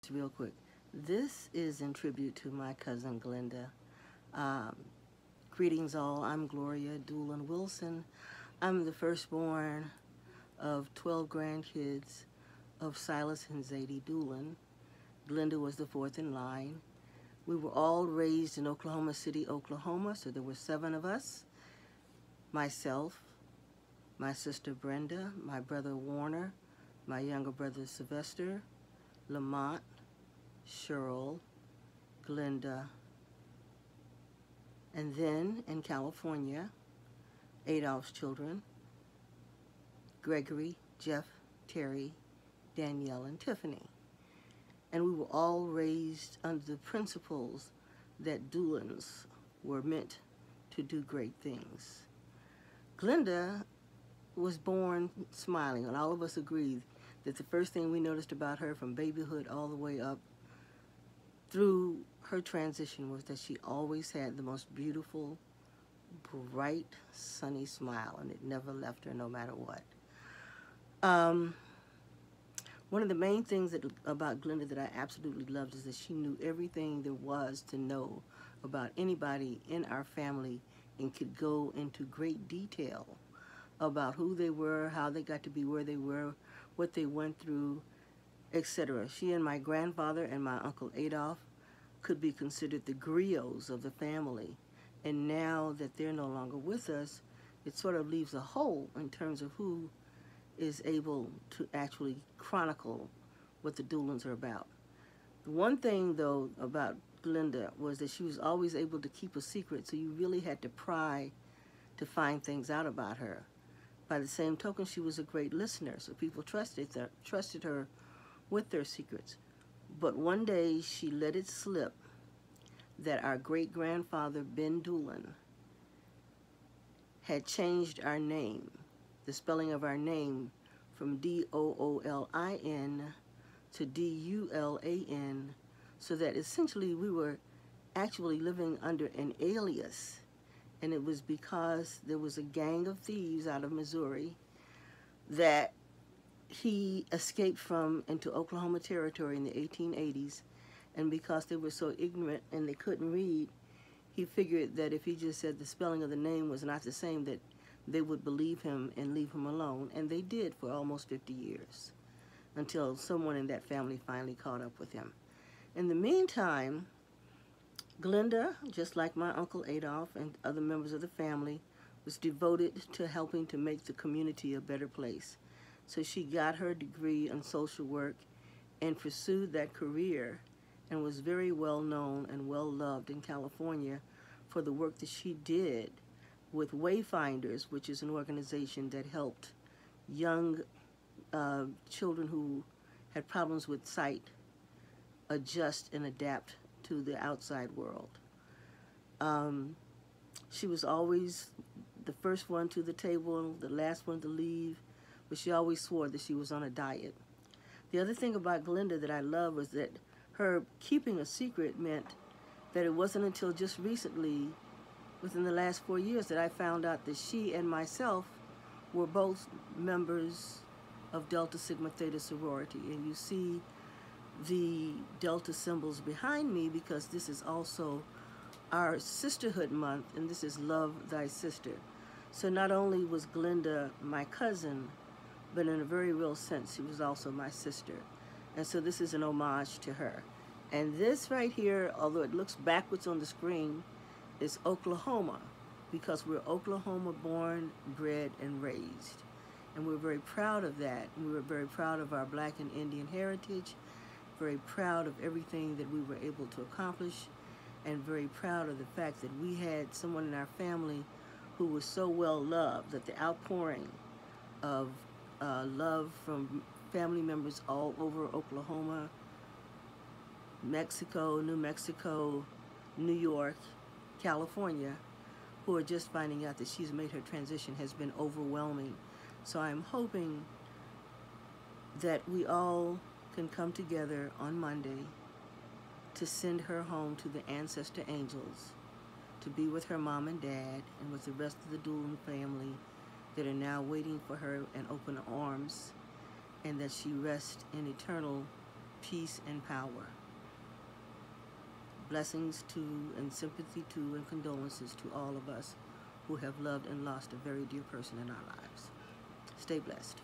just real quick. This is in tribute to my cousin Glenda. Um, Greetings all, I'm Gloria Dulan-Wilson. I'm the firstborn of 12 grandkids of Silas and Zadie Dulan. Glenda was the fourth in line. We were all raised in Oklahoma City, Oklahoma, so there were 7 of us. Myself, my sister Brenda, my brother Warner, my younger brother Sylvester, Lamont, Cheryl, Glenda, and then in California, Adolph's children, Gregory, Jeff, Terry, Danielle, and Tiffany. And we were all raised under the principles that Dulans were meant to do great things. Glenda was born smiling, and all of us agreed that the first thing we noticed about her from babyhood all the way up through her transition was that she always had the most beautiful, bright, sunny smile, and it never left her no matter what. One of the main things about Glenda that I absolutely loved is that she knew everything there was to know about anybody in our family and could go into great detail about who they were, how they got to be where they were, what they went through, etc. She and my grandfather and my Uncle Adolph could be considered the griots of the family. And now that they're no longer with us, it sort of leaves a hole in terms of who is able to actually chronicle what the Dulans are about. The one thing, though, about Glenda was that she was always able to keep a secret, so you really had to pry to find things out about her. By the same token, she was a great listener, so people trusted her with their secrets. But one day, she let it slip that our great-grandfather, Ben Dulan, had changed our name, the spelling of our name, from D-O-O-L-I-N to D-U-L-A-N, so that essentially we were actually living under an alias. And it was because there was a gang of thieves out of Missouri that he escaped from into Oklahoma Territory in the 1880s. And because they were so ignorant and they couldn't read, he figured that if he just said the spelling of the name was not the same, that they would believe him and leave him alone. And they did for almost 50 years, until someone in that family finally caught up with him. In the meantime, Glenda, just like my Uncle Adolph and other members of the family, was devoted to helping to make the community a better place. So she got her degree in social work and pursued that career, and was very well known and well loved in California for the work that she did with Wayfinders, which is an organization that helped young children who had problems with sight adjust and adapt to the outside world. She was always the first one to the table, the last one to leave, but she always swore that she was on a diet. The other thing about Glenda that I love was that her keeping a secret meant that it wasn't until just recently, within the last 4 years, that I found out that she and myself were both members of Delta Sigma Theta sorority. And you see the Delta symbols behind me because this is also our sisterhood month, and this is Love Thy Sister. So not only was Glenda my cousin, but in a very real sense, she was also my sister. And so this is an homage to her. And this right here, although it looks backwards on the screen, is Oklahoma, because we're Oklahoma born, bred, and raised. And we're very proud of that. And we were very proud of our Black and Indian heritage, very proud of everything that we were able to accomplish, and very proud of the fact that we had someone in our family who was so well loved that the outpouring of love from family members all over Oklahoma, Mexico, New Mexico, New York, California, who are just finding out that she's made her transition has been overwhelming. So I'm hoping that we all can come together on Monday to send her home to the ancestor angels, to be with her mom and dad and with the rest of the Dulan family that are now waiting for her in open arms, and that she rest in eternal peace, and power. Blessings to, and sympathy to, and condolences to all of us who have loved and lost a very dear person in our lives. Stay blessed.